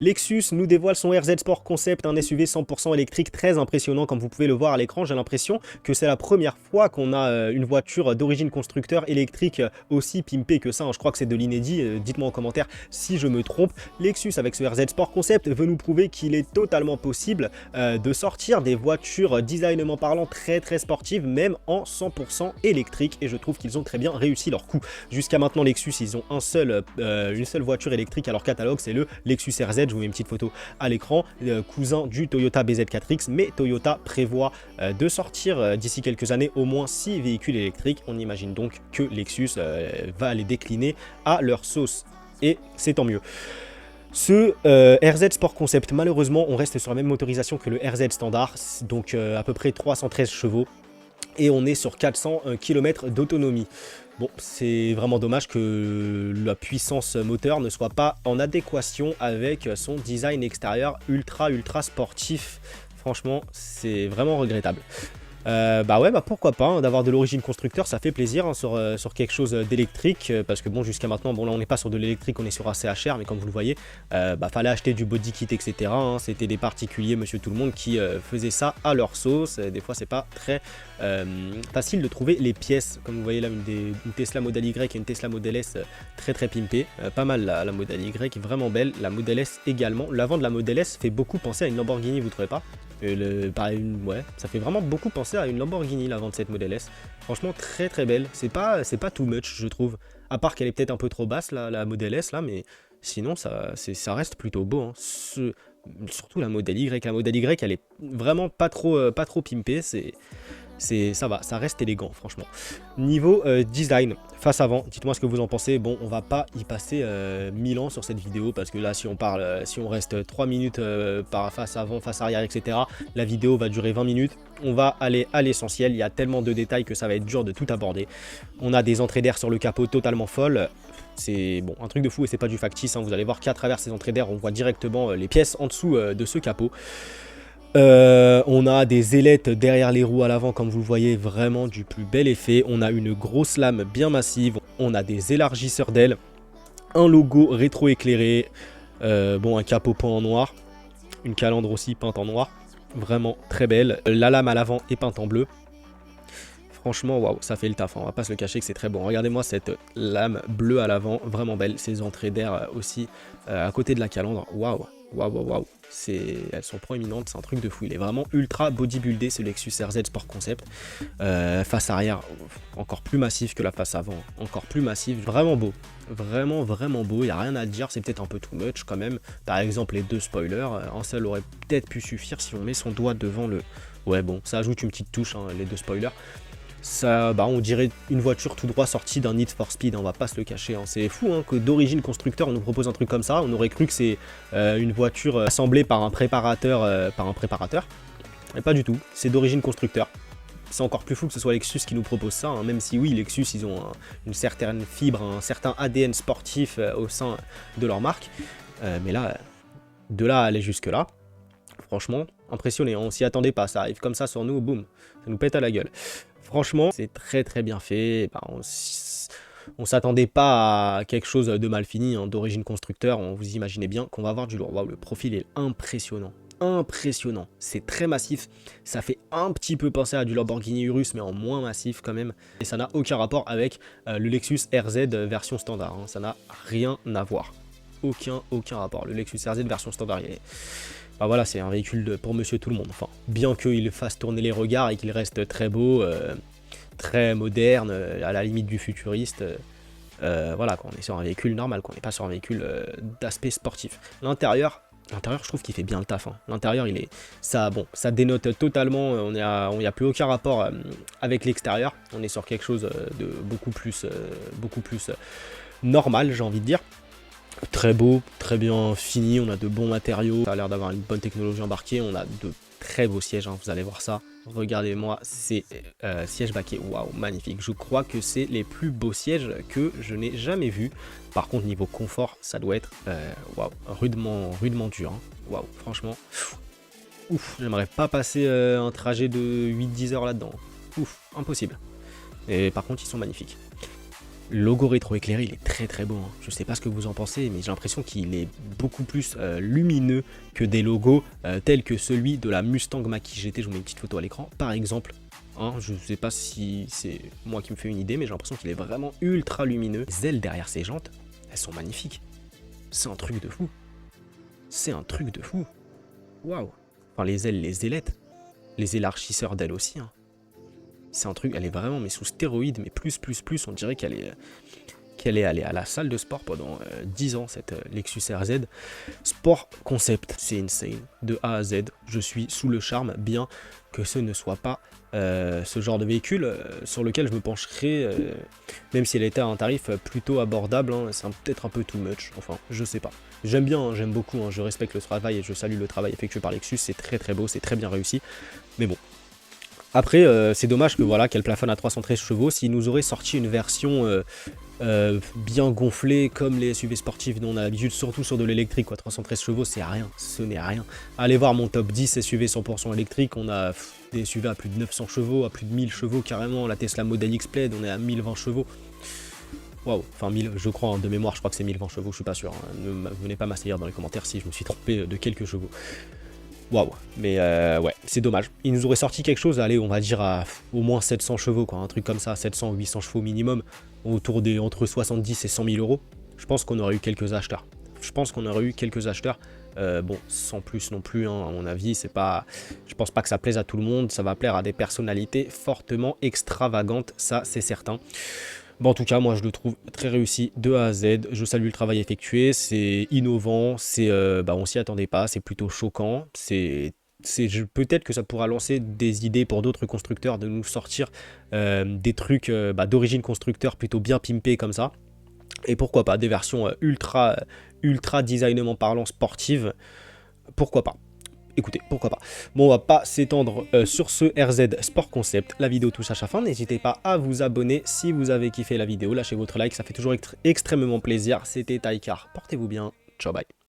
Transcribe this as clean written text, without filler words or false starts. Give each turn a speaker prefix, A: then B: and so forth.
A: Lexus nous dévoile son RZ Sport Concept, un SUV 100% électrique très impressionnant comme vous pouvez le voir à l'écran. J'ai l'impression que c'est la première fois qu'on a une voiture d'origine constructeur électrique aussi pimpée que ça. Je crois que c'est de l'inédit, dites-moi en commentaire si je me trompe. Lexus avec ce RZ Sport Concept veut nous prouver qu'il est totalement possible de sortir des voitures designement parlant très sportives, même en 100% électrique, et je trouve qu'ils ont très bien réussi leur coup. Jusqu'à maintenant Lexus, ils ont une seule voiture électrique à leur catalogue, c'est le Lexus RZ. Je vous mets une petite photo à l'écran, cousin du Toyota BZ4X, mais Toyota prévoit de sortir d'ici quelques années au moins 6 véhicules électriques. On imagine donc que Lexus va les décliner à leur sauce, et c'est tant mieux. Ce RZ Sport Concept, malheureusement, on reste sur la même motorisation que le RZ standard, donc à peu près 313 chevaux, et on est sur 400 km d'autonomie. Bon, c'est vraiment dommage que la puissance moteur ne soit pas en adéquation avec son design extérieur ultra sportif. Franchement, c'est vraiment regrettable. Pourquoi pas, hein, d'avoir de l'origine constructeur, ça fait plaisir, hein, sur quelque chose d'électrique, parce que bon, jusqu'à maintenant, bon là on n'est pas sur de l'électrique, on est sur un CHR, mais comme vous le voyez, fallait acheter du body kit, etc. hein, c'était des particuliers, monsieur tout le monde, qui faisaient ça à leur sauce. Des fois c'est pas très facile de trouver les pièces, comme vous voyez là, une Tesla Model Y et une Tesla Model S très pimpée, pas mal la Model Y, vraiment belle, la Model S également. L'avant de la Model S fait beaucoup penser à une Lamborghini, vous trouvez pas? Ouais, ça fait vraiment beaucoup penser à une Lamborghini l'avant de cette Model S. Franchement très belle. C'est pas too much, je trouve. À part qu'elle est peut-être un peu trop basse la Model S là, mais sinon ça reste plutôt beau. Hein. Surtout la Model Y. La Model Y, elle est vraiment pas trop pimpée. Ça va, ça reste élégant, franchement. Niveau design, face avant, dites-moi ce que vous en pensez. Bon, on va pas y passer 1000 ans sur cette vidéo, parce que là, si on reste 3 minutes par face avant, face arrière, etc., la vidéo va durer 20 minutes. On va aller à l'essentiel. Il y a tellement de détails que ça va être dur de tout aborder. On a des entrées d'air sur le capot totalement folles. C'est bon, un truc de fou, et c'est pas du factice. Hein. Vous allez voir qu'à travers ces entrées d'air, on voit directement les pièces en dessous de ce capot. On a des ailettes derrière les roues à l'avant, comme vous le voyez, vraiment du plus bel effet. On a une grosse lame bien massive, on a des élargisseurs d'ailes, un logo rétro-éclairé, un capot peint en noir, une calandre aussi peinte en noir, vraiment très belle. La lame à l'avant est peinte en bleu. Franchement, waouh, ça fait le taf, hein. On va pas se le cacher que c'est très bon. Regardez-moi cette lame bleue à l'avant, vraiment belle. Ces entrées d'air aussi à côté de la calandre, waouh. Elles sont proéminentes, c'est un truc de fou. Il est vraiment ultra bodybuildé, ce Lexus RZ Sport Concept. Face arrière, encore plus massif que la face avant, encore plus massif, vraiment beau. Vraiment beau, il n'y a rien à dire, c'est peut-être un peu too much quand même. Par exemple, les deux spoilers, un seul aurait peut-être pu suffire si on met son doigt devant le... Ouais bon, ça ajoute une petite touche, hein, les deux spoilers. Ça, on dirait une voiture tout droit sortie d'un Need for Speed, on va pas se le cacher. Hein. C'est fou hein, que d'origine constructeur on nous propose un truc comme ça. On aurait cru que c'est une voiture assemblée par un préparateur, Et pas du tout, c'est d'origine constructeur. C'est encore plus fou que ce soit Lexus qui nous propose ça, hein, même si oui, Lexus, ils ont une certaine fibre, un certain ADN sportif au sein de leur marque. Mais là, de là à aller jusque là, franchement, impressionné, on s'y attendait pas, ça arrive comme ça sur nous, boum, ça nous pète à la gueule. Franchement, c'est très bien fait. On s'attendait pas à quelque chose de mal fini, hein, d'origine constructeur. On vous imaginez bien qu'on va avoir du lourd. Waouh, le profil est impressionnant. C'est très massif. Ça fait un petit peu penser à du Lamborghini Urus, mais en moins massif quand même. Et ça n'a aucun rapport avec le Lexus RZ version standard. Hein. Ça n'a rien à voir. Aucun rapport. Le Lexus RZ version standard, voilà, c'est un véhicule pour monsieur tout le monde. Enfin, bien qu'il fasse tourner les regards et qu'il reste très beau, très moderne, à la limite du futuriste. Voilà, on est sur un véhicule normal, on n'est pas sur un véhicule d'aspect sportif. L'intérieur, je trouve qu'il fait bien le taf. Hein. L'intérieur, ça dénote totalement. Il n'y a plus aucun rapport avec l'extérieur. On est sur quelque chose de beaucoup plus normal, j'ai envie de dire. Très beau, très bien fini, on a de bons matériaux, ça a l'air d'avoir une bonne technologie embarquée, on a de très beaux sièges, hein, vous allez voir ça. Regardez-moi ces sièges baquets, waouh, magnifique. Je crois que c'est les plus beaux sièges que je n'ai jamais vus. Par contre, niveau confort, ça doit être waouh, rudement dur. Hein. Waouh, franchement, ouf, j'aimerais pas passer un trajet de 8-10 heures là-dedans. Ouf, impossible. Et par contre, ils sont magnifiques. Le logo rétro-éclairé, il est très très beau. Hein. Je sais pas ce que vous en pensez, mais j'ai l'impression qu'il est beaucoup plus lumineux que des logos tels que celui de la Mustang Mach-E GT. Je vous mets une petite photo à l'écran, par exemple. Hein, je sais pas si c'est moi qui me fais une idée, mais j'ai l'impression qu'il est vraiment ultra lumineux. Les ailes derrière ces jantes, elles sont magnifiques. C'est un truc de fou. C'est un truc de fou. Waouh. Enfin, les ailes, les ailettes. Les élargisseurs d'ailes aussi. Hein. C'est un truc, elle est vraiment mais sous stéroïde, mais plus, on dirait qu'elle est allée à la salle de sport pendant 10 ans, cette Lexus RZ. Sport concept, c'est insane, de A à Z, je suis sous le charme, bien que ce ne soit pas ce genre de véhicule sur lequel je me pencherai, même si elle était à un tarif plutôt abordable, hein, c'est peut-être un peu too much, enfin, je sais pas. J'aime bien, hein, j'aime beaucoup, hein, je respecte le travail et je salue le travail effectué par Lexus, c'est très très beau, c'est très bien réussi, mais bon. Après, c'est dommage que voilà qu'elle plafonne à 313 chevaux. S'ils nous auraient sorti une version bien gonflée comme les SUV sportifs dont on a l'habitude, surtout sur de l'électrique, quoi. 313 chevaux, c'est rien, ce n'est rien. Allez voir mon top 10 SUV 100% électrique. On a des SUV à plus de 900 chevaux, à plus de 1000 chevaux carrément. La Tesla Model X Plaid, on est à 1020 chevaux. Waouh, enfin 1000, je crois, hein, de mémoire, je crois que c'est 1020 chevaux, je suis pas sûr. Hein. Ne venez pas m'assaillir dans les commentaires si je me suis trompé de quelques chevaux. Waouh, mais ouais, c'est dommage. Il nous aurait sorti quelque chose, allez, on va dire à au moins 700 chevaux, quoi, un truc comme ça, 700 ou 800 chevaux minimum, autour des entre 70 et 100 000 euros. Je pense qu'on aurait eu quelques acheteurs. Bon, sans plus non plus, hein, à mon avis, c'est pas. Je pense pas que ça plaise à tout le monde, ça va plaire à des personnalités fortement extravagantes, ça c'est certain. Bon, en tout cas, moi je le trouve très réussi de A à Z. Je salue le travail effectué, c'est innovant, on s'y attendait pas, c'est plutôt choquant. Peut-être que ça pourra lancer des idées pour d'autres constructeurs de nous sortir des trucs d'origine constructeur plutôt bien pimpés comme ça. Et pourquoi pas des versions ultra designement parlant sportives. Pourquoi pas? Écoutez, pourquoi pas. Bon, on va pas s'étendre sur ce RZ Sport Concept. La vidéo touche à sa fin. N'hésitez pas à vous abonner si vous avez kiffé la vidéo. Lâchez votre like, ça fait toujours extrêmement plaisir. C'était Taïkar. Portez-vous bien. Ciao, bye.